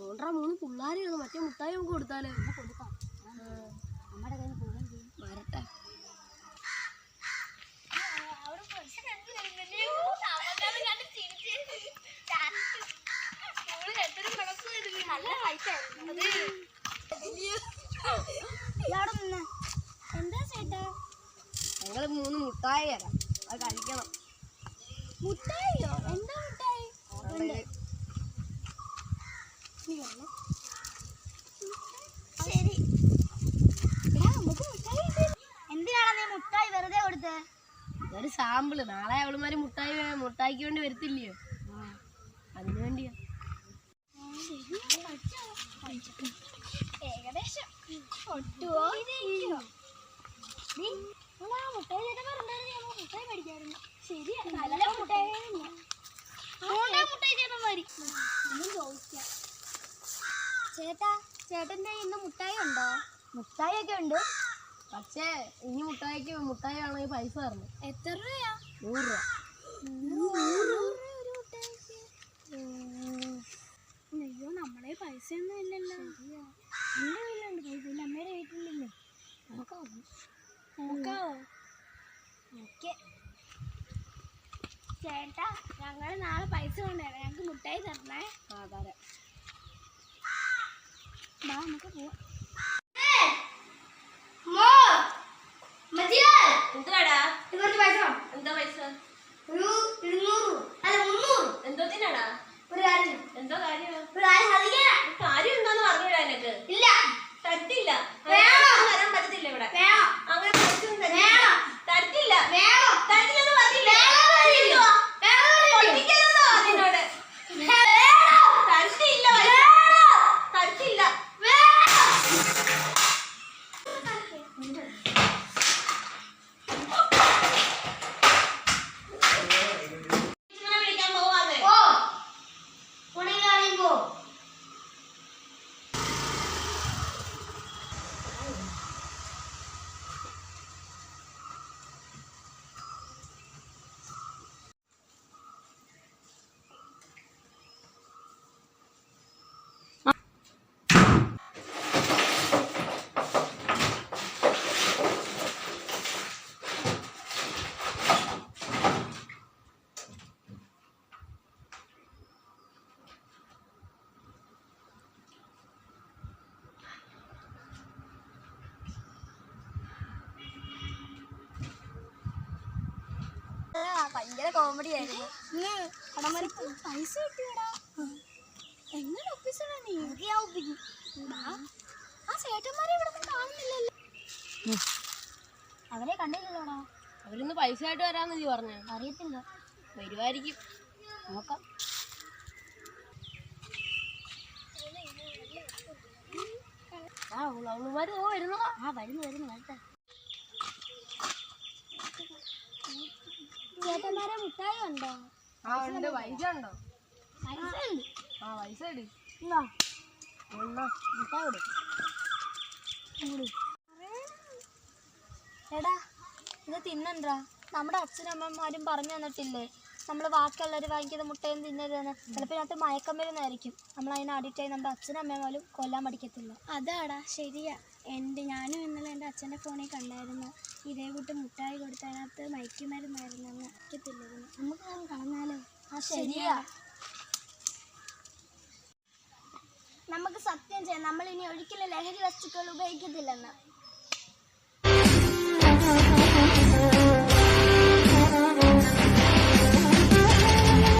അതുകൊണ്ടാ 3 പിള്ളേര് മറ്റേ മുട്ടായി നമുക്ക് കൊടുത്താലേ കൊടുക്കാം. നമ്മുടെ കയ്യിൽ പോകാൻ ചെയ്യും വരട്ടെ. എന്താ ചേട്ടാ? ഞങ്ങള് 3 മുട്ടായി തരാം, അത് കഴിക്കണം. മുട്ടായിയോ? എന്താ മുട്ടായി? ശരി, എന്തിനാണ് നീ മുട്ടായി വെറുതെ കൊടുത്തത്? ഒരു സാമ്പിള്, നാളെ അവളുമാര് മുട്ടായിക്ക് വേണ്ടി വരത്തില്ലയോ, അതിനു വേണ്ടിയാ. ഏകദേശം ഒട്ടുവോ മുട്ടായി മേടിക്കായിരുന്നു. ശരിയാ, നല്ല മുട്ടായി ചോദിക്കാം. ചേട്ടാ, ചേട്ടൻ്റെ ഇന്ന് മുട്ടായി ഉണ്ടോ? മുട്ടായി ഒക്കെ ഉണ്ട്, പക്ഷേ ഇനി മുട്ടായി ആണെങ്കിൽ പൈസ തരണം. എത്ര രൂപയാ? 100 രൂപ. 100 രൂപ ഒരു മുട്ടായിക്ക്? അയ്യോ, നമ്മളെ പൈസ ഒന്നും ഇല്ലല്ലോ. എൻ്റെ വീട്ടിലുണ്ട് പൈസ, ഇല്ല അമ്മയുടെ വീട്ടിലില്ലേ? നോക്കാവോ? ഓക്കെ ചേട്ടാ, ഞങ്ങൾ നാളെ പൈസ കൊണ്ടുവരാം, ഞങ്ങൾക്ക് മുട്ടായി തരണേ. തരാം. ബാ, നമുക്ക് പോവാം. എന്താ പൈസ? ഒരു 200, അല്ല 300. എന്തോത്തിനാടാ? ഒരു കാര്യം. എന്തോ കാര്യം? കാര്യം എന്താന്ന് പറഞ്ഞില്ല എനിക്ക്. ഇല്ല, തരത്തില്ല. തരാൻ പറ്റത്തില്ല ഇവിടെ. അങ്ങനെ തരത്തില്ല. തരത്തില്ലെന്ന് പറഞ്ഞില്ല. അതിനോട് തരത്തില്ല. വിളിക്കാൻ പോവാതെ ഭയങ്കര കോമഡി ആയിരുന്നു. പൈസ കിട്ടിയടാ. എങ്ങനെ ഒപ്പിച്ചടാ നീ? ഞാൻ ഒപ്പിക്കും. ആ ചേട്ടന്മാരെ ഇവിടെ കാണുന്നില്ലല്ലോ. അവരെ കണ്ടില്ലല്ലോടാ. അവരിന്ന് പൈസ ആയിട്ട് വരാന്ന് നീ പറഞ്ഞു. അറിയത്തില്ല, വരുമായിരിക്കും, നോക്കാം. അവളുമാര് വരുന്നതാ. വരുന്നു വരട്ടെ. ചേട്ടന്മാരെ മുട്ടായി ഉണ്ടോ? ഉണ്ട്. പൈസ ഉണ്ടോ? പൈസ ഇട്. മുട്ടായി എടാ, ഇത് തിന്നണ്ടാ. നമ്മുടെ അച്ഛനും അമ്മമാരും പറഞ്ഞു തന്നിട്ടില്ലേ നമ്മൾ ബാക്കിയുള്ളവർ വാങ്ങിക്കുന്ന മുട്ടയും തിന്നരുതെന്ന്. ചിലപ്പോൾ ഇതിനകത്ത് മയക്കമരുന്നായിരിക്കും. നമ്മൾ അതിന് അഡിക്റ്റായി നമ്മുടെ അച്ഛനും അമ്മമാരും കൊല്ലാൻ പഠിക്കത്തില്ല. അതാടാ, ശരിയാ. ഞാനും ഇന്നലെ എൻ്റെ അച്ഛൻ്റെ ഫോണിൽ കണ്ടായിരുന്നു, ഇതേ കൂട്ട് മുട്ടായി കൊടുത്തതിനകത്ത് മയക്കുമരുന്നായിരുന്നു. അറിയത്തില്ലായിരുന്നു. നമുക്ക് കളഞ്ഞാലോ? ശരിയാ. നമുക്ക് സത്യം ചെയ്യാം, നമ്മൾ ഇനി ഒരിക്കലും ലഹരി വസ്തുക്കൾ ഉപയോഗിക്കത്തില്ലെന്ന്.